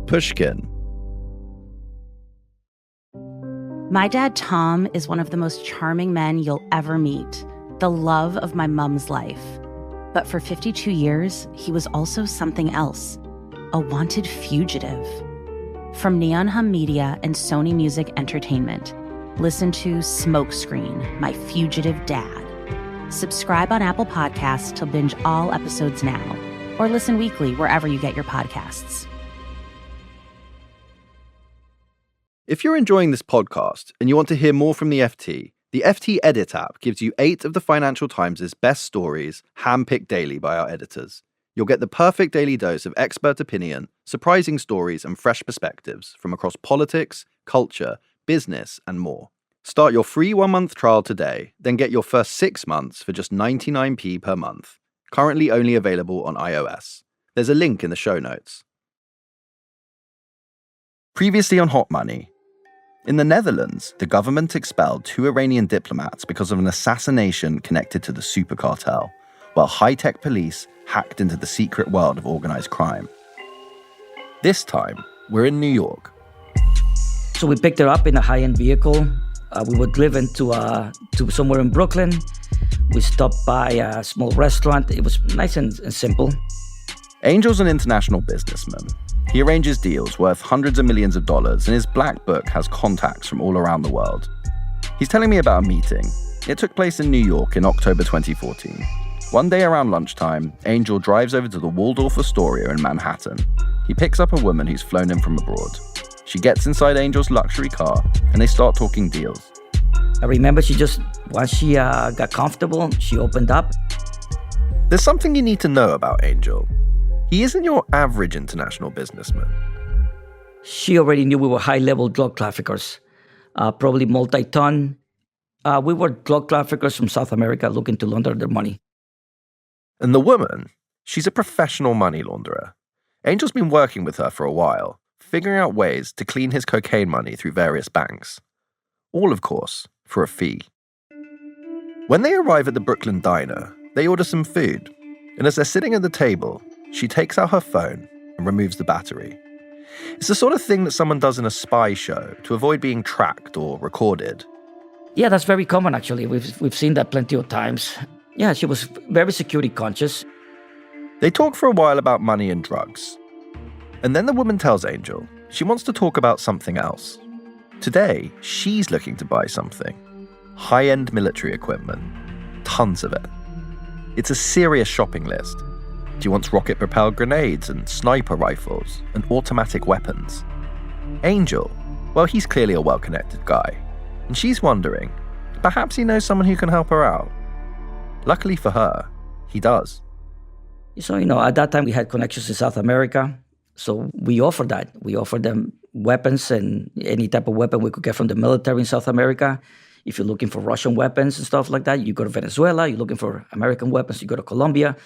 Pushkin. My dad, Tom, is one of the most charming men you'll ever meet, the love of my mom's life. But for 52 years, he was also something else, a wanted fugitive. From Neon Hum Media and Sony Music Entertainment, listen to Smokescreen, My Fugitive Dad. Subscribe on Apple Podcasts to binge all episodes now, or listen weekly wherever you get your podcasts. If you're enjoying this podcast and you want to hear more from the FT Edit app gives you 8 of the Financial Times' best stories, handpicked daily by our editors. You'll get the perfect daily dose of expert opinion, surprising stories, and fresh perspectives from across politics, culture, business, and more. Start your free 1-month trial today, then get your first 6 months for just 99p per month. Currently only available on iOS. There's a link in the show notes. Previously on Hot Money. In the Netherlands, the government expelled 2 Iranian diplomats because of an assassination connected to the super cartel, while high-tech police hacked into the secret world of organized crime. This time, we're in New York. So we picked her up in a high-end vehicle. We were driven to somewhere in Brooklyn. We stopped by a small restaurant. It was nice and simple. Angel's an international businessman. He arranges deals worth hundreds of millions of dollars, and his black book has contacts from all around the world. He's telling me about a meeting. It took place in New York in October 2014. One day around lunchtime, Angel drives over to the Waldorf Astoria in Manhattan. He picks up a woman who's flown in from abroad. She gets inside Angel's luxury car, and they start talking deals. I remember once she got comfortable, she opened up. There's something you need to know about Angel. He isn't your average international businessman. She already knew we were high-level drug traffickers, probably multi-ton. We were drug traffickers from South America looking to launder their money. And the woman, she's a professional money launderer. Angel's been working with her for a while, figuring out ways to clean his cocaine money through various banks. All, of course, for a fee. When they arrive at the Brooklyn diner, they order some food. And as they're sitting at the table, she takes out her phone and removes the battery. It's the sort of thing that someone does in a spy show to avoid being tracked or recorded. Yeah, that's very common, actually. We've seen that plenty of times. Yeah, she was very security conscious. They talk for a while about money and drugs. And then the woman tells Angel she wants to talk about something else. Today, she's looking to buy something. High-end military equipment. Tons of it. It's a serious shopping list. She wants rocket-propelled grenades and sniper rifles and automatic weapons. Angel, well, he's clearly a well-connected guy. And she's wondering, perhaps he knows someone who can help her out. Luckily for her, he does. So, at that time we had connections in South America. So we offered that. We offered them weapons and any type of weapon we could get from the military in South America. If you're looking for Russian weapons and stuff like that, you go to Venezuela. You're looking for American weapons, you go to Colombia.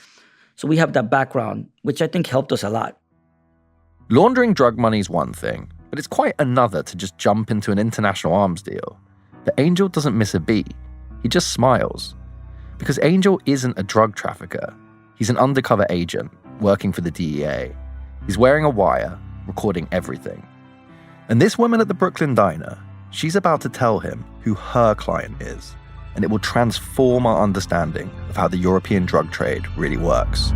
So we have that background, which I think helped us a lot. Laundering drug money is one thing, but it's quite another to just jump into an international arms deal. The Angel doesn't miss a beat. He just smiles. Because Angel isn't a drug trafficker. He's an undercover agent working for the DEA. He's wearing a wire, recording everything. And this woman at the Brooklyn diner, she's about to tell him who her client is. And it will transform our understanding of how the European drug trade really works.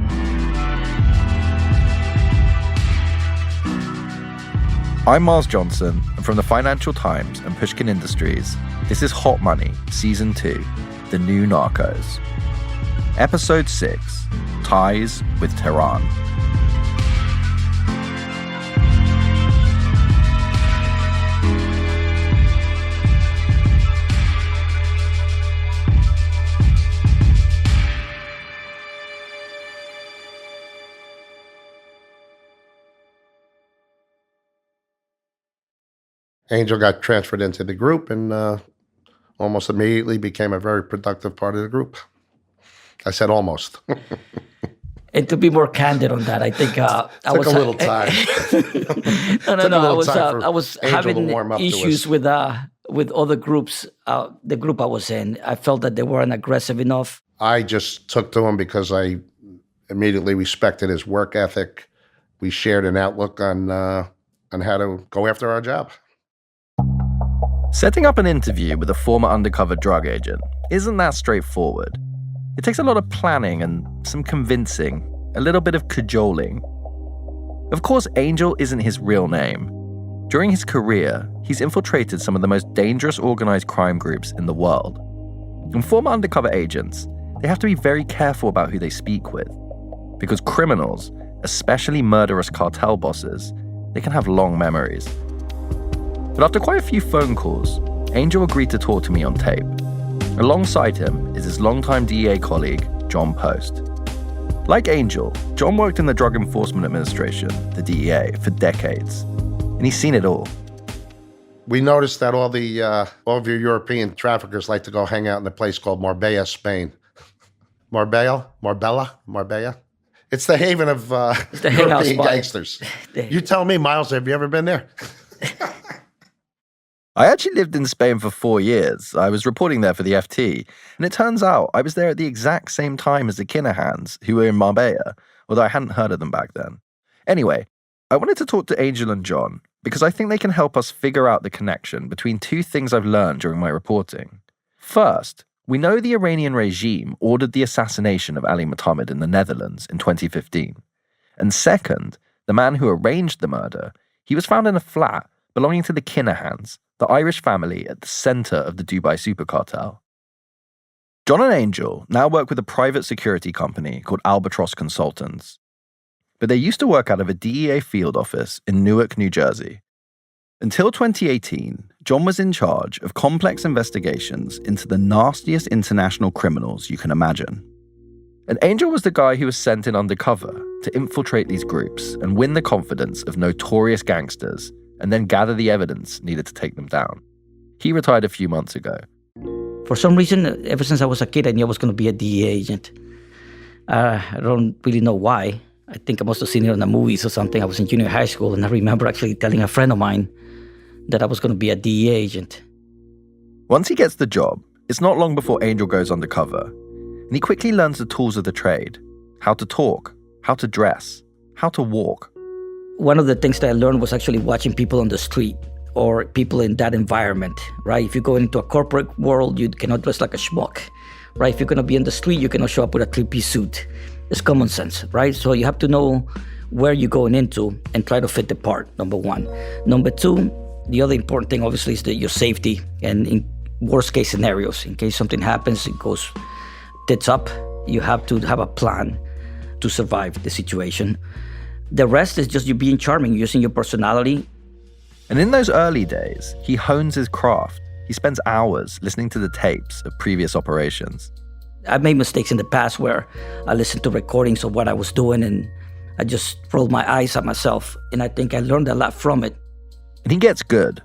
I'm Miles Johnson, and from the Financial Times and Pushkin Industries, this is Hot Money, Season 2, The New Narcos. Episode 6, Ties with Tehran. Angel got transferred into the group and almost immediately became a very productive part of the group. I said almost. And to be more candid on that, I think I took a little time. I was having issues with other groups. The group I was in, I felt that they weren't aggressive enough. I just took to him because I immediately respected his work ethic. We shared an outlook on on how to go after our job. Setting up an interview with a former undercover drug agent isn't that straightforward. It takes a lot of planning and some convincing, a little bit of cajoling. Of course, Angel isn't his real name. During his career, he's infiltrated some of the most dangerous organized crime groups in the world. And former undercover agents, they have to be very careful about who they speak with, because criminals, especially murderous cartel bosses, they can have long memories. But after quite a few phone calls, Angel agreed to talk to me on tape. Alongside him is his longtime DEA colleague, John Post. Like Angel, John worked in the Drug Enforcement Administration, the DEA, for decades, and he's seen it all. We noticed that all of your European traffickers like to go hang out in a place called Marbella, Spain. Marbella. It's the haven of European gangsters. You tell me, Miles, have you ever been there? I actually lived in Spain for 4 years. I was reporting there for the FT, and it turns out I was there at the exact same time as the Kinahans, who were in Marbella, although I hadn't heard of them back then. Anyway, I wanted to talk to Angel and John because I think they can help us figure out the connection between two things I've learned during my reporting. First, we know the Iranian regime ordered the assassination of Ali Mohammed in the Netherlands in 2015. And second, the man who arranged the murder, he was found in a flat belonging to the Kinahans, the Irish family at the center of the Dubai super cartel. John and Angel now work with a private security company called Albatross Consultants. But they used to work out of a DEA field office in Newark, New Jersey. Until 2018, John was in charge of complex investigations into the nastiest international criminals you can imagine. And Angel was the guy who was sent in undercover to infiltrate these groups and win the confidence of notorious gangsters and then gather the evidence needed to take them down. He retired a few months ago. For some reason, ever since I was a kid, I knew I was going to be a DEA agent. I don't really know why. I think I must have seen it in the movies or something. I was in junior high school, and I remember actually telling a friend of mine that I was going to be a DEA agent. Once he gets the job, it's not long before Angel goes undercover, and he quickly learns the tools of the trade: how to talk, how to dress, how to walk. One of the things that I learned was actually watching people on the street or people in that environment, right? If you go into a corporate world, you cannot dress like a schmuck, right? If you're going to be in the street, you cannot show up with a three-piece suit. It's common sense, right? So you have to know where you're going into and try to fit the part, number one. Number two, the other important thing, obviously, is your safety. And in worst-case scenarios, in case something happens, it goes tits up, you have to have a plan to survive the situation. The rest is just you being charming, using your personality. And in those early days, he hones his craft. He spends hours listening to the tapes of previous operations. I've made mistakes in the past where I listened to recordings of what I was doing and I just rolled my eyes at myself. And I think I learned a lot from it. And he gets good.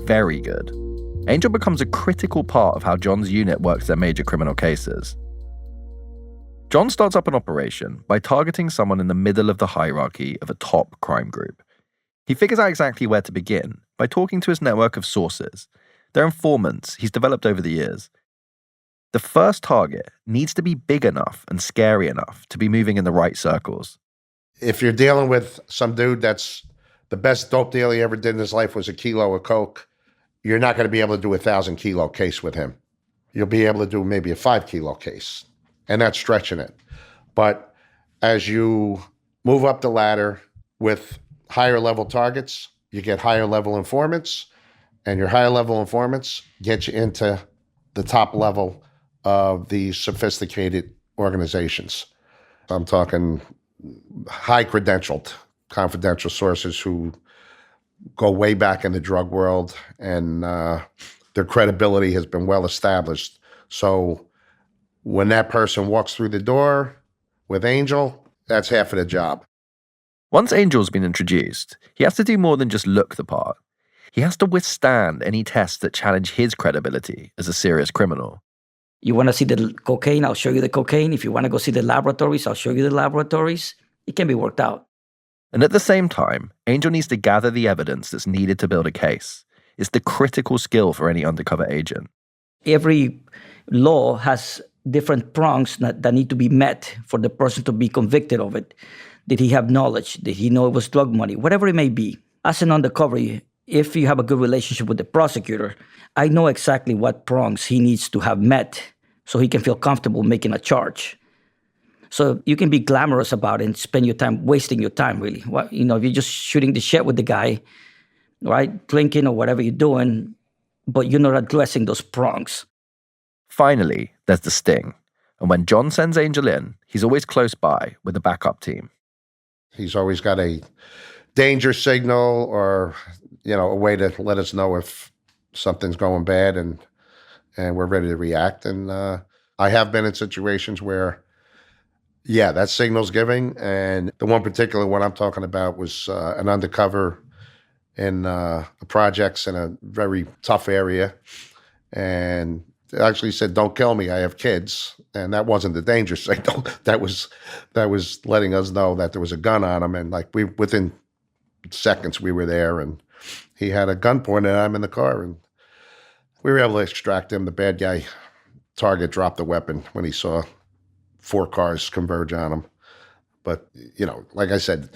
Very good. Angel becomes a critical part of how John's unit works their major criminal cases. John starts up an operation by targeting someone in the middle of the hierarchy of a top crime group. He figures out exactly where to begin by talking to his network of sources. They're informants he's developed over the years. The first target needs to be big enough and scary enough to be moving in the right circles. If you're dealing with some dude that's the best dope deal he ever did in his life was a kilo of coke, you're not going to be able to do a 1,000-kilo case with him. You'll be able to do maybe a 5-kilo case, and that's stretching it. But as you move up the ladder with higher level targets, you get higher level informants, and your higher level informants get you into the top level of these sophisticated organizations. I'm talking high credentialed, confidential sources who go way back in the drug world, and their credibility has been well established. So when that person walks through the door with Angel, that's half of the job. Once Angel's been introduced, he has to do more than just look the part. He has to withstand any tests that challenge his credibility as a serious criminal. You want to see the cocaine? I'll show you the cocaine. If you want to go see the laboratories, I'll show you the laboratories. It can be worked out. And at the same time, Angel needs to gather the evidence that's needed to build a case. It's the critical skill for any undercover agent. Every law has different prongs that need to be met for the person to be convicted of it. Did he have knowledge? Did he know it was drug money? Whatever it may be, as an undercover, if you have a good relationship with the prosecutor, I know exactly what prongs he needs to have met so he can feel comfortable making a charge. So you can be glamorous about it and spend your time wasting your time, really. If you're just shooting the shit with the guy, right, drinking or whatever you're doing, but you're not addressing those prongs. Finally, there's the sting. And when John sends Angel in, he's always close by with a backup team. He's always got a danger signal or, a way to let us know if something's going bad and we're ready to react. And I have been in situations where, that signal's giving. And the one particular one I'm talking about was an undercover in projects in a very tough area. And they actually said, "Don't kill me, I have kids." And that wasn't the danger signal. That was letting us know that there was a gun on him. And within seconds we were there, and he had a gun pointed at him in the car, and we were able to extract him. The bad guy target dropped the weapon when he saw 4 cars converge on him. But, like I said,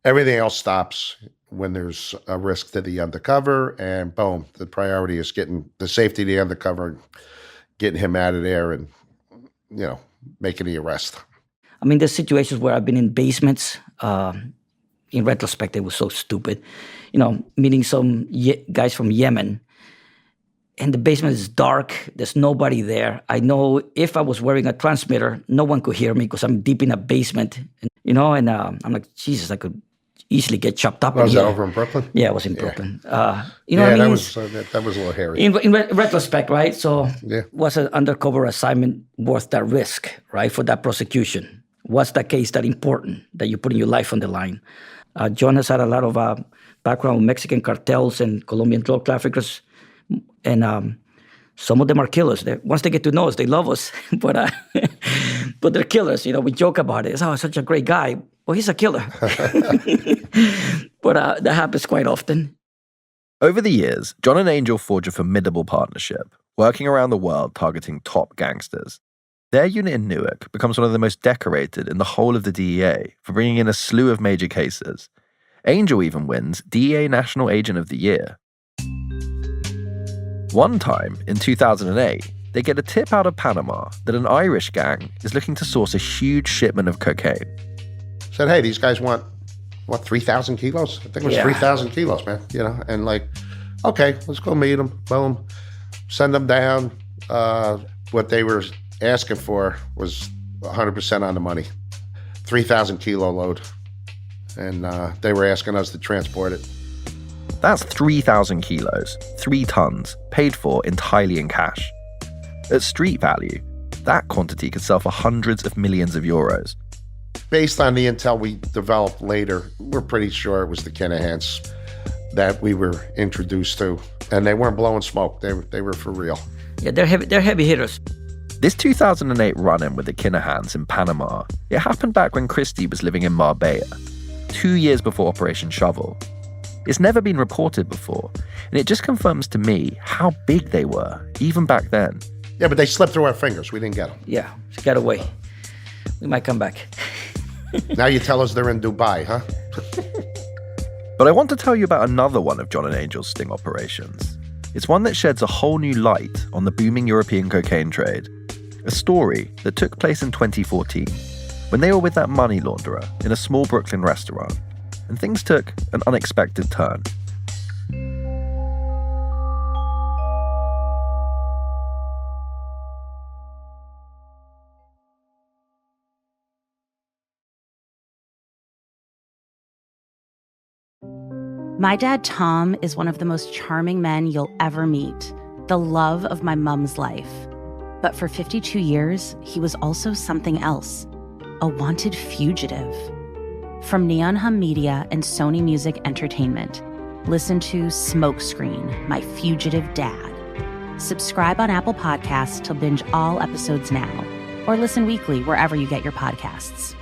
everything else stops when there's a risk to the undercover, and boom, the priority is getting the safety of the undercover, getting him out of there and, making the arrest. I mean, there's situations where I've been in basements. In retrospect, it was so stupid. Meeting some guys from Yemen, and the basement is dark. There's nobody there. I know if I was wearing a transmitter, no one could hear me because I'm deep in a basement. And I'm like, Jesus, I could easily get chopped up. Was that over in Brooklyn? Yeah, it was in Brooklyn. That was a little hairy. In retrospect, right? So was an undercover assignment worth that risk, right, for that prosecution? Was that case that important that you're putting your life on the line? John has had a lot of background with Mexican cartels and Colombian drug traffickers, and some of them are killers. Once they get to know us, they love us, but they're killers. We joke about it. Oh, such a great guy. Well, he's a killer. But that happens quite often. Over the years, John and Angel forge a formidable partnership, working around the world targeting top gangsters. Their unit in Newark becomes one of the most decorated in the whole of the DEA for bringing in a slew of major cases. Angel even wins DEA National Agent of the Year. One time, in 2008, they get a tip out of Panama that an Irish gang is looking to source a huge shipment of cocaine. Said, "Hey, these guys want 3,000 kilos? I think it was 3,000 kilos, man. And okay, let's go meet them. Boom. Send them down. What they were asking for was 100% on the money. 3,000 kilo load. And they were asking us to transport it. That's 3,000 kilos, 3 tons, paid for entirely in cash. At street value, that quantity could sell for hundreds of millions of euros. Based on the intel we developed later, we're pretty sure it was the Kinahans that we were introduced to. And they weren't blowing smoke. They were for real. Yeah, they're heavy hitters. This 2008 run-in with the Kinahans in Panama, it happened back when Christie was living in Marbella, 2 years before Operation Shovel. It's never been reported before, and it just confirms to me how big they were, even back then. Yeah, but they slipped through our fingers. We didn't get them. Yeah, just got away. We might come back. Now you tell us they're in Dubai, huh? But I want to tell you about another one of John and Angel's sting operations. It's one that sheds a whole new light on the booming European cocaine trade. A story that took place in 2014, when they were with that money launderer in a small Brooklyn restaurant, and things took an unexpected turn. My dad, Tom, is one of the most charming men you'll ever meet, the love of my mom's life. But for 52 years, he was also something else, a wanted fugitive. From Neon Hum Media and Sony Music Entertainment, listen to Smokescreen, My Fugitive Dad. Subscribe on Apple Podcasts to binge all episodes now, or listen weekly wherever you get your podcasts.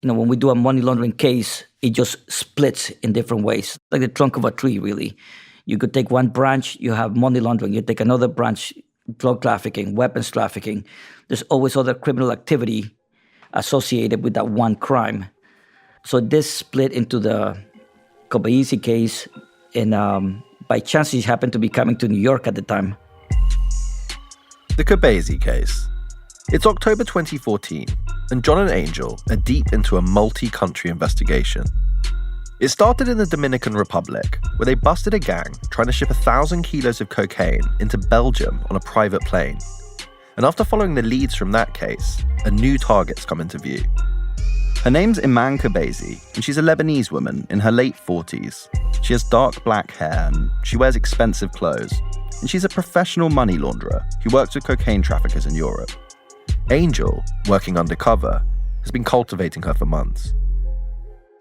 When we do a money laundering case, it just splits in different ways, like the trunk of a tree, really. You could take one branch, you have money laundering. You take another branch, drug trafficking, weapons trafficking. There's always other criminal activity associated with that one crime. So this split into the Kobayashi case, and by chance he happened to be coming to New York at the time. The Kobayashi case. It's October 2014, and John and Angel are deep into a multi-country investigation. It started in the Dominican Republic, where they busted a gang trying to ship 1,000 kilos of cocaine into Belgium on a private plane. And after following the leads from that case, a new target's come into view. Her name's Iman Kobayashi, and she's a Lebanese woman in her late 40s. She has dark black hair, and she wears expensive clothes. And she's a professional money launderer who works with cocaine traffickers in Europe. Angel, working undercover, has been cultivating her for months.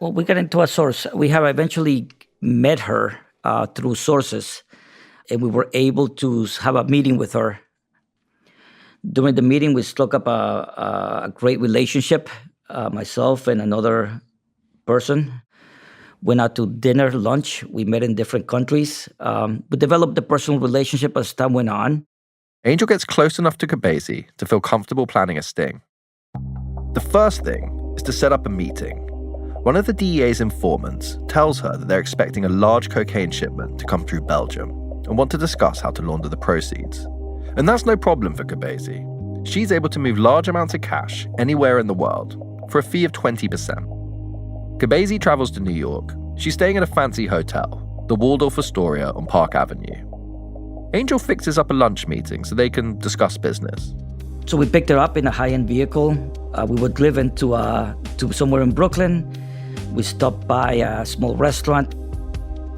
Well, we got into a source. We have eventually met her through sources, and we were able to have a meeting with her. During the meeting, we struck up a great relationship, myself and another person. Went out to dinner, lunch. We met in different countries. We developed a personal relationship as time went on. Angel gets close enough to Kobayashi to feel comfortable planning a sting. The first thing is to set up a meeting. One of the DEA's informants tells her that they're expecting a large cocaine shipment to come through Belgium and want to discuss how to launder the proceeds. And that's no problem for Kobayashi. She's able to move large amounts of cash anywhere in the world for a fee of 20%. Kobayashi travels to New York. She's staying at a fancy hotel, the Waldorf Astoria on Park Avenue. Angel fixes up a lunch meeting so they can discuss business. So we picked her up in a high-end vehicle. We were driven to somewhere in Brooklyn. We stopped by a small restaurant.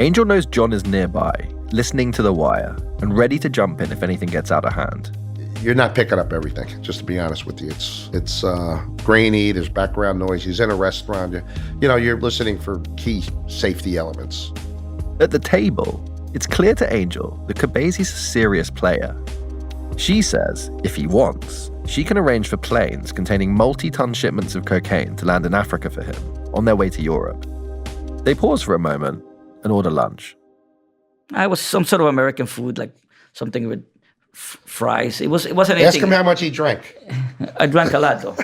Angel knows John is nearby, listening to the wire, and ready to jump in if anything gets out of hand. You're not picking up everything, just to be honest with you. It's grainy, there's background noise. He's in a restaurant. You're listening for key safety elements. At the table, it's clear to Angel that Kobayashi's a serious player. She says, if he wants, she can arrange for planes containing multi-ton shipments of cocaine to land in Africa for him on their way to Europe. They pause for a moment and order lunch. I was some sort of American food, like something with fries. It wasn't anything. Ask him how much he drank. I drank a lot, though.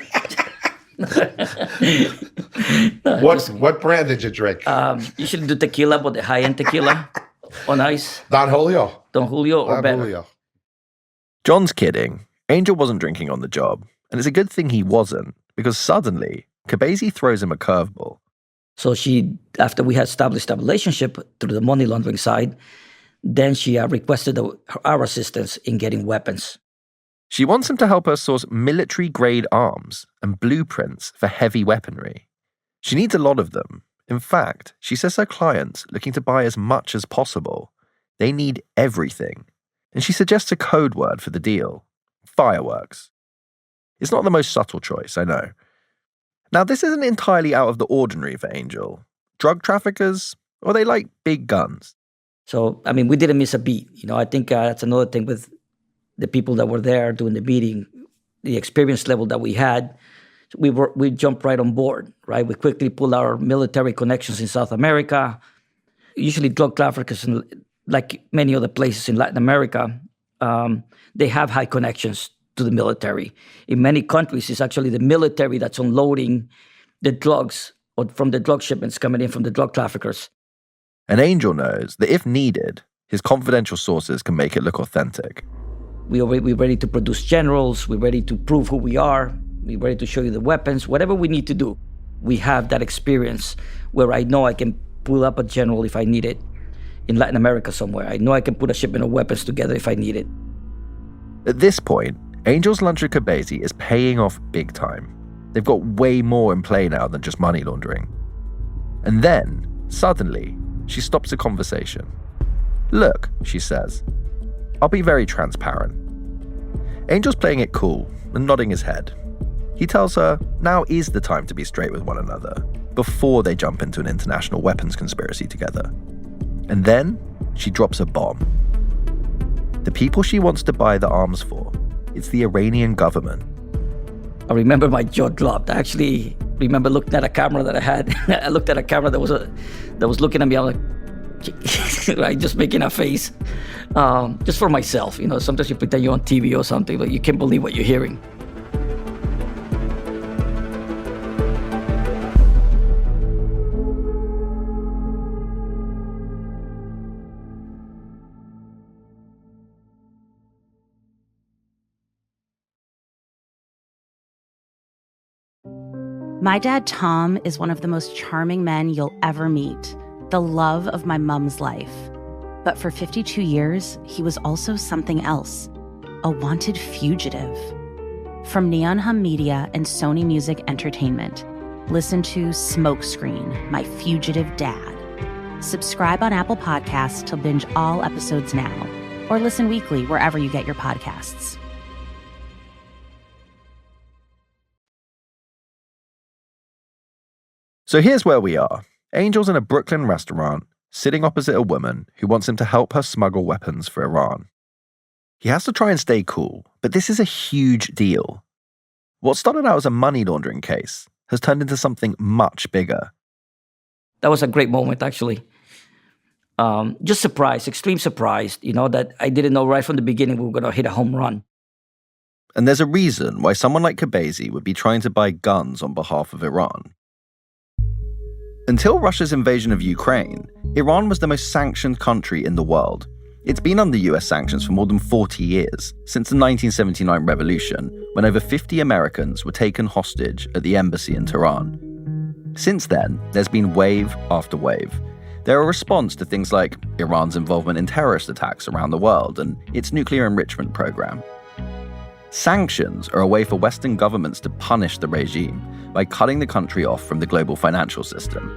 What brand did you drink? Usually do tequila, but the high-end tequila on ice. Don Julio. Don Julio or Don better. Julio. John's kidding. Angel wasn't drinking on the job, and it's a good thing he wasn't, because suddenly, Kobayashi throws him a curveball. So after we had established a relationship through the money laundering side, then she requested our assistance in getting weapons. She wants him to help her source military-grade arms and blueprints for heavy weaponry. She needs a lot of them. In fact, she says her clients, looking to buy as much as possible, they need everything. And she suggests a code word for the deal: fireworks. It's not the most subtle choice, I know. Now, this isn't entirely out of the ordinary for Angel. Drug traffickers, or they like big guns. So, we didn't miss a beat. I think that's another thing with the people that were there doing the meeting, the experience level that we had. We jumped right on board, right? We quickly pulled our military connections in South America. Usually drug traffickers, like many other places in Latin America, they have high connections to the military. In many countries, it's actually the military that's unloading the drugs or from the drug shipments coming in from the drug traffickers. And Angel knows that if needed, his confidential sources can make it look authentic. We're ready to produce generals. We're ready to prove who we are. We're ready to show you the weapons. Whatever we need to do, we have that experience where I know I can pull up a general if I need it in Latin America somewhere. I know I can put a shipment of weapons together if I need it. At this point, Angel's lunch at Kobayashi is paying off big time. They've got way more in play now than just money laundering. And then, suddenly, she stops the conversation. Look, she says, I'll be very transparent. Angel's playing it cool and nodding his head. He tells her now is the time to be straight with one another before they jump into an international weapons conspiracy together. And then she drops a bomb. The people she wants to buy the arms for, it's the Iranian government. I remember my jaw dropped. I actually remember looking at a camera that I had. I looked at a camera that was looking at me. I'm like, right, just making a face, just for myself. Sometimes you pretend you're on TV or something, but you can't believe what you're hearing. My dad, Tom, is one of the most charming men you'll ever meet, the love of my mom's life. But for 52 years, he was also something else, a wanted fugitive. From Neon Hum Media and Sony Music Entertainment, listen to Smokescreen, My Fugitive Dad. Subscribe on Apple Podcasts to binge all episodes now, or listen weekly wherever you get your podcasts. So here's where we are. Angel's in a Brooklyn restaurant, sitting opposite a woman who wants him to help her smuggle weapons for Iran. He has to try and stay cool, but this is a huge deal. What started out as a money laundering case has turned into something much bigger. That was a great moment, actually. Just surprised, extreme surprised, that I didn't know right from the beginning we were going to hit a home run. And there's a reason why someone like Khabazi would be trying to buy guns on behalf of Iran. Until Russia's invasion of Ukraine, Iran was the most sanctioned country in the world. It's been under US sanctions for more than 40 years, since the 1979 revolution, when over 50 Americans were taken hostage at the embassy in Tehran. Since then, there's been wave after wave. They're a response to things like Iran's involvement in terrorist attacks around the world and its nuclear enrichment program. Sanctions are a way for Western governments to punish the regime by cutting the country off from the global financial system.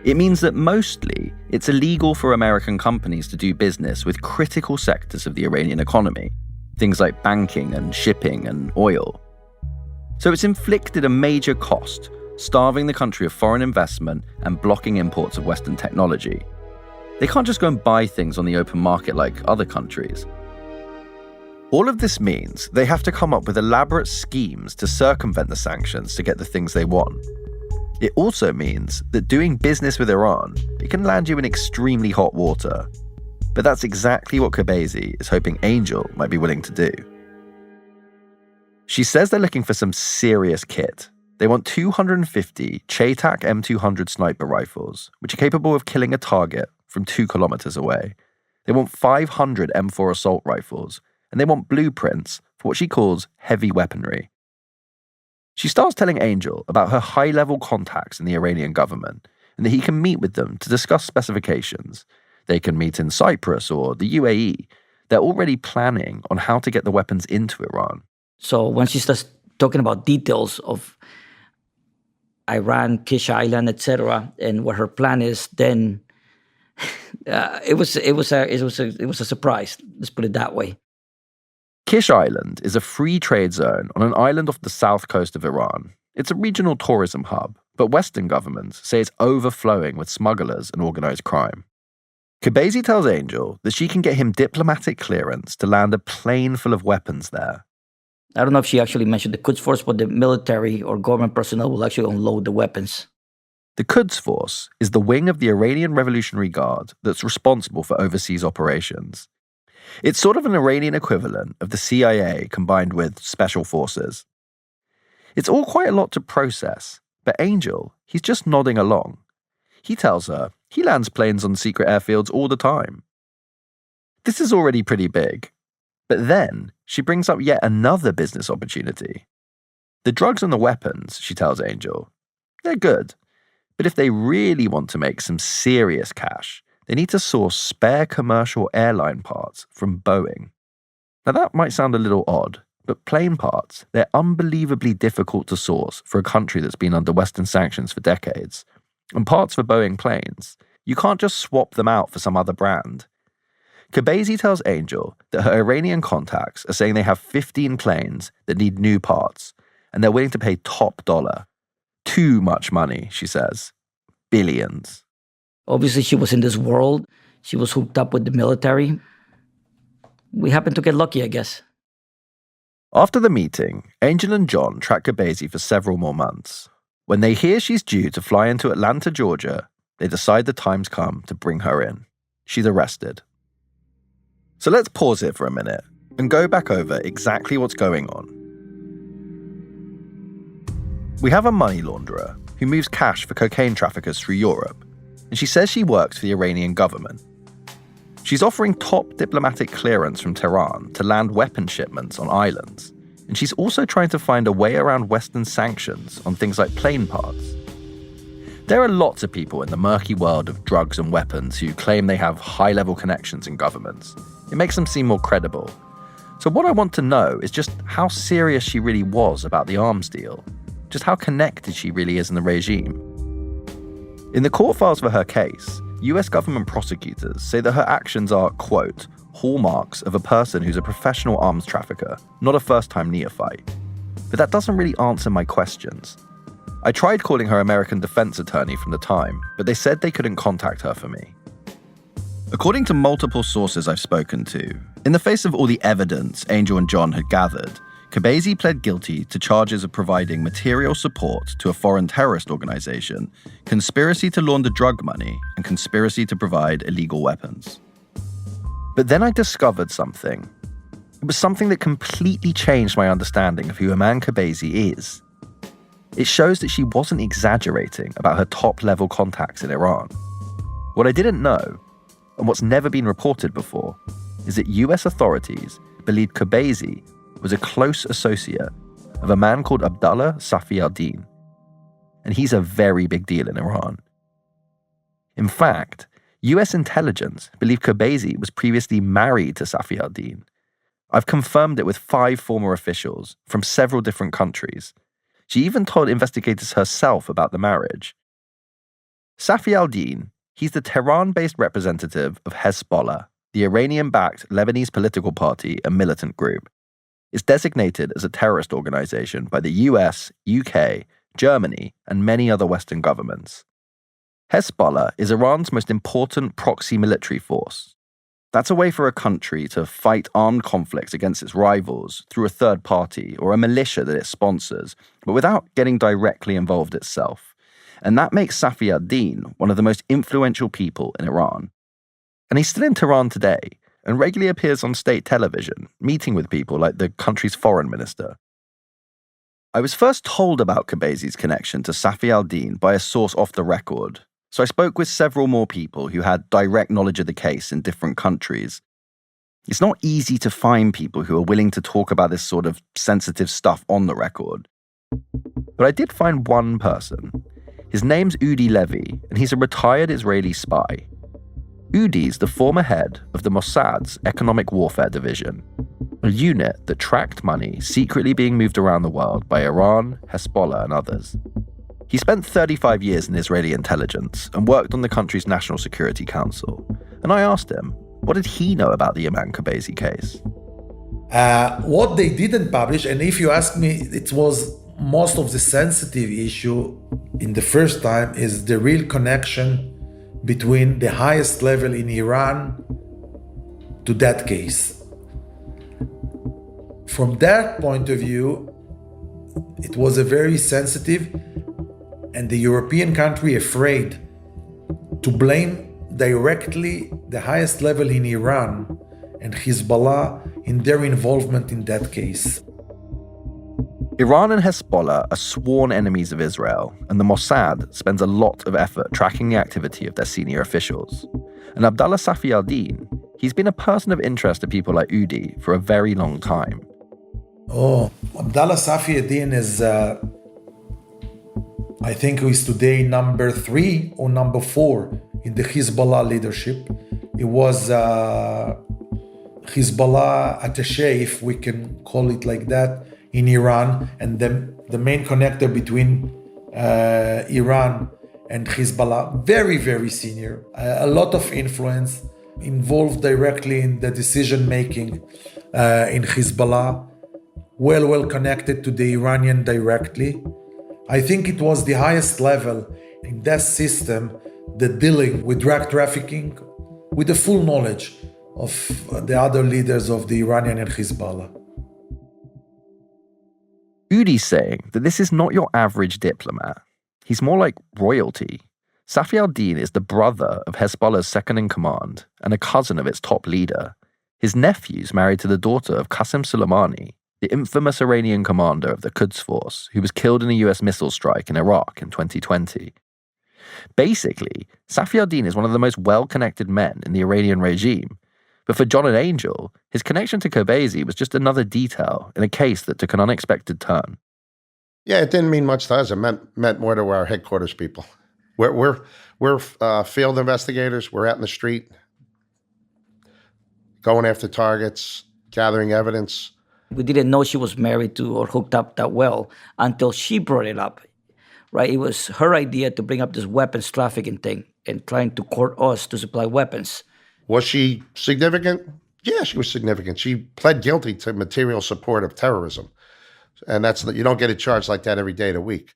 It means that mostly it's illegal for American companies to do business with critical sectors of the Iranian economy, things like banking and shipping and oil. So it's inflicted a major cost, starving the country of foreign investment and blocking imports of Western technology. They can't just go and buy things on the open market like other countries. All of this means they have to come up with elaborate schemes to circumvent the sanctions to get the things they want. It also means that doing business with Iran, it can land you in extremely hot water. But that's exactly what Khabazi is hoping Angel might be willing to do. She says they're looking for some serious kit. They want 250 Chaitak M200 sniper rifles, which are capable of killing a target from 2 kilometers away. They want 500 M4 assault rifles, and they want blueprints for what she calls heavy weaponry. She starts telling Angel about her high-level contacts in the Iranian government and that he can meet with them to discuss specifications. They can meet in Cyprus or the UAE. They're already planning on how to get the weapons into Iran. So when she starts talking about details of Iran, Kish Island, etc., and what her plan is, then it was a surprise. Let's put it that way. Kish Island is a free trade zone on an island off the south coast of Iran. It's a regional tourism hub, but Western governments say it's overflowing with smugglers and organized crime. Khabazi tells Angel that she can get him diplomatic clearance to land a plane full of weapons there. I don't know if she actually mentioned the Quds Force, but the military or government personnel will actually unload the weapons. The Quds Force is the wing of the Iranian Revolutionary Guard that's responsible for overseas operations. It's sort of an Iranian equivalent of the CIA combined with special forces. It's all quite a lot to process, but Angel, he's just nodding along. He tells her he lands planes on secret airfields all the time. This is already pretty big. But then she brings up yet another business opportunity. The drugs and the weapons, she tells Angel, they're good. But if they really want to make some serious cash, they need to source spare commercial airline parts from Boeing. Now that might sound a little odd, but plane parts, they're unbelievably difficult to source for a country that's been under Western sanctions for decades. And parts for Boeing planes, you can't just swap them out for some other brand. Khabazi tells Angel that her Iranian contacts are saying they have 15 planes that need new parts, and they're willing to pay top dollar. Too much money, she says. Billions. Obviously, she was in this world. She was hooked up with the military. We happened to get lucky, I guess. After the meeting, Angel and John track Khabazi for several more months. When they hear she's due to fly into Atlanta, Georgia, they decide the time's come to bring her in. She's arrested. So let's pause here for a minute and go back over exactly what's going on. We have a money launderer who moves cash for cocaine traffickers through Europe, and she says she works for the Iranian government. She's offering top diplomatic clearance from Tehran to land weapon shipments on islands, And she's also trying to find a way around Western sanctions on things like plane parts. There are lots of people in the murky world of drugs and weapons who claim they have high-level connections in governments. It makes them seem more credible. So what I want to know is just how serious she really was about the arms deal. Just how connected she really is in the regime. In the court files for her case, US government prosecutors say that her actions are, quote, hallmarks of a person who's a professional arms trafficker, not a first-time neophyte. But that doesn't really answer my questions. I tried calling her American defense attorney from the time, but they said they couldn't contact her for me. According to multiple sources I've spoken to, in the face of all the evidence Angel and John had gathered, Khabazi pled guilty to charges of providing material support to a foreign terrorist organization, conspiracy to launder drug money, and conspiracy to provide illegal weapons. But then I discovered something. It was something that completely changed my understanding of who Iman Khabazi is. It shows that she wasn't exaggerating about her top-level contacts in Iran. What I didn't know, and what's never been reported before, is that US authorities believed Khabazi was a close associate of a man called Abdullah Safi al-Din. And he's a very big deal in Iran. In fact, US intelligence believed Khabazi was previously married to Safi al-Din. I've confirmed it with 5 former officials from several different countries. She even told investigators herself about the marriage. Safi al-Din, he's the Tehran-based representative of Hezbollah, the Iranian-backed Lebanese political party and militant group. It's designated as a terrorist organization by the US, UK, Germany, and many other Western governments. Hezbollah is Iran's most important proxy military force. That's a way for a country to fight armed conflicts against its rivals through a third party or a militia that it sponsors, but without getting directly involved itself. And that makes Safi al-Din one of the most influential people in Iran. And he's still in Tehran today and regularly appears on state television, meeting with people like the country's foreign minister. I was first told about Khabazi's connection to Safi al-Din by a source off the record, so I spoke with several more people who had direct knowledge of the case in different countries. It's not easy to find people who are willing to talk about this sort of sensitive stuff on the record. But I did find one person. His name's Udi Levy, and he's a retired Israeli spy. Udi's the former head of the Mossad's Economic Warfare Division, a unit that tracked money secretly being moved around the world by Iran, Hezbollah, and others. He spent 35 years in Israeli intelligence and worked on the country's National Security Council. And I asked him, what did he know about the Iman Khabazi case? What they didn't publish, and if you ask me, it was most of the sensitive issue in the first time, is the real connection between the highest level in Iran to that case. From that point of view, it was a very sensitive, and the European country afraid to blame directly the highest level in Iran and Hezbollah in their involvement in that case. Iran and Hezbollah are sworn enemies of Israel, and the Mossad spends a lot of effort tracking the activity of their senior officials. And Abdullah Safi al-Din, he's been a person of interest to people like Udi for a very long time. Abdullah Safi al-Din is, I think he's today number 3 or number 4 in the Hezbollah leadership. He was Hezbollah attaché, if we can call it like that, in Iran, and the main connector between Iran and Hezbollah. Very, very senior. A lot of influence, involved directly in the decision-making in Hezbollah. Well connected to the Iranian directly. I think it was the highest level in that system, the dealing with drug trafficking, with the full knowledge of the other leaders of the Iranian and Hezbollah. Udi's saying that this is not your average diplomat. He's more like royalty. Safi al-Din is the brother of Hezbollah's second-in-command and a cousin of its top leader. His nephew's married to the daughter of Qasem Soleimani, the infamous Iranian commander of the Quds Force, who was killed in a US missile strike in Iraq in 2020. Basically, Safi al-Din is one of the most well-connected men in the Iranian regime, But for John and Angel, his connection to Kobesi was just another detail in a case that took an unexpected turn. Yeah, it didn't mean much to us. It meant more to our headquarters people. We're field investigators. We're out in the street, going after targets, gathering evidence. We didn't know she was married to or hooked up that well until she brought it up, right? It was her idea to bring up this weapons trafficking thing and trying to court us to supply weapons. Was she significant? Yeah, she was significant. She pled guilty to material support of terrorism. And you don't get a charge like that every day of the week.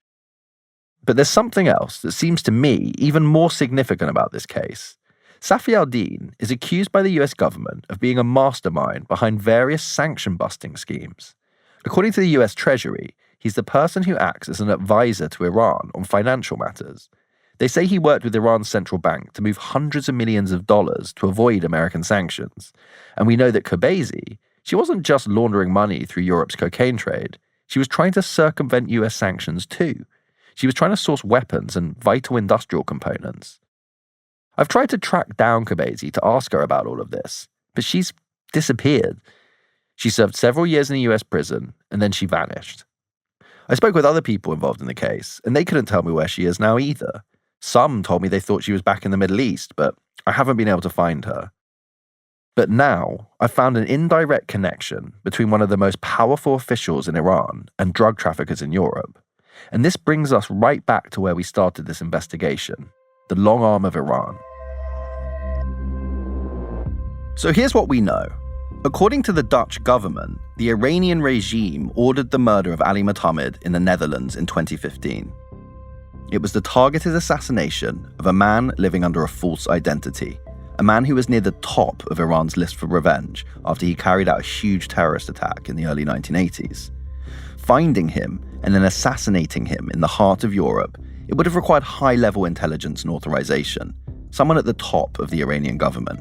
But there's something else that seems to me even more significant about this case. Safi al-Din is accused by the US government of being a mastermind behind various sanction-busting schemes. According to the US Treasury, he's the person who acts as an advisor to Iran on financial matters. They say he worked with Iran's central bank to move hundreds of millions of dollars to avoid American sanctions. And we know that Kobesi, she wasn't just laundering money through Europe's cocaine trade. She was trying to circumvent US sanctions too. She was trying to source weapons and vital industrial components. I've tried to track down Kobesi to ask her about all of this, but she's disappeared. She served several years in a US prison, and then she vanished. I spoke with other people involved in the case, and they couldn't tell me where she is now either. Some told me they thought she was back in the Middle East, but I haven't been able to find her. But now, I've found an indirect connection between one of the most powerful officials in Iran and drug traffickers in Europe. And this brings us right back to where we started this investigation, the long arm of Iran. So here's what we know. According to the Dutch government, the Iranian regime ordered the murder of Ali Mohammed in the Netherlands in 2015. It was the targeted assassination of a man living under a false identity, a man who was near the top of Iran's list for revenge after he carried out a huge terrorist attack in the early 1980s. Finding him and then assassinating him in the heart of Europe, it would have required high-level intelligence and authorization, someone at the top of the Iranian government.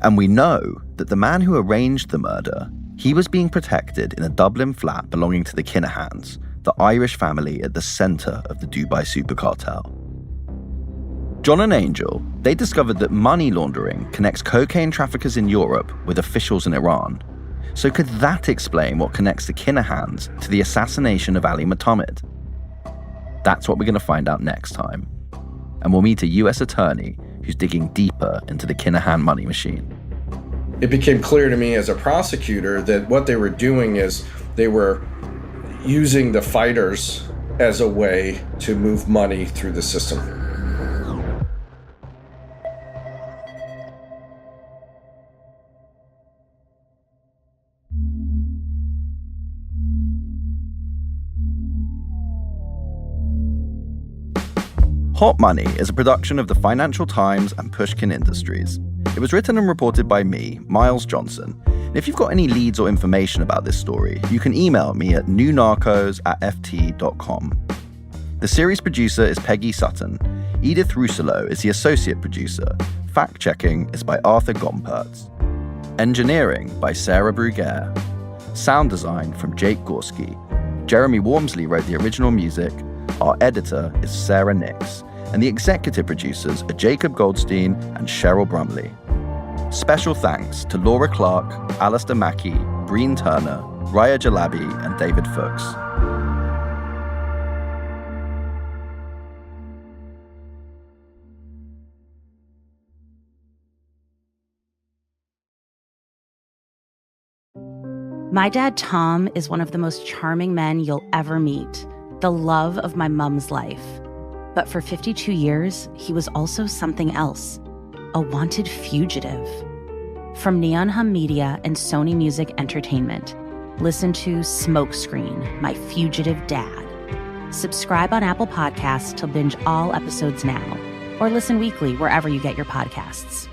And we know that the man who arranged the murder, he was being protected in a Dublin flat belonging to the Kinahans, the Irish family at the center of the Dubai super cartel. John and Angel, they discovered that money laundering connects cocaine traffickers in Europe with officials in Iran. So could that explain what connects the Kinahans to the assassination of Ali Mohammed? That's what we're going to find out next time. And we'll meet a US attorney who's digging deeper into the Kinahan money machine. It became clear to me as a prosecutor that what they were doing is they were using the fighters as a way to move money through the system. Hot Money is a production of the Financial Times and Pushkin Industries. It was written and reported by me, Miles Johnson. And if you've got any leads or information about this story, you can email me at newnarcos@ft.com. The series producer is Peggy Sutton. Edith Russello is the associate producer. Fact-checking is by Arthur Gompertz. Engineering by Sarah Bruguer. Sound design from Jake Gorski. Jeremy Wormsley wrote the original music. Our editor is Sarah Nix, and the executive producers are Jacob Goldstein and Cheryl Brumley. Special thanks to Laura Clark, Alistair Mackey, Breen Turner, Raya Jalabi, and David Fuchs. My dad, Tom, is one of the most charming men you'll ever meet. The love of my mom's life. But for 52 years, he was also something else, a wanted fugitive. From Neon Hum Media and Sony Music Entertainment, listen to Smokescreen, My Fugitive Dad. Subscribe on Apple Podcasts to binge all episodes now, or listen weekly wherever you get your podcasts.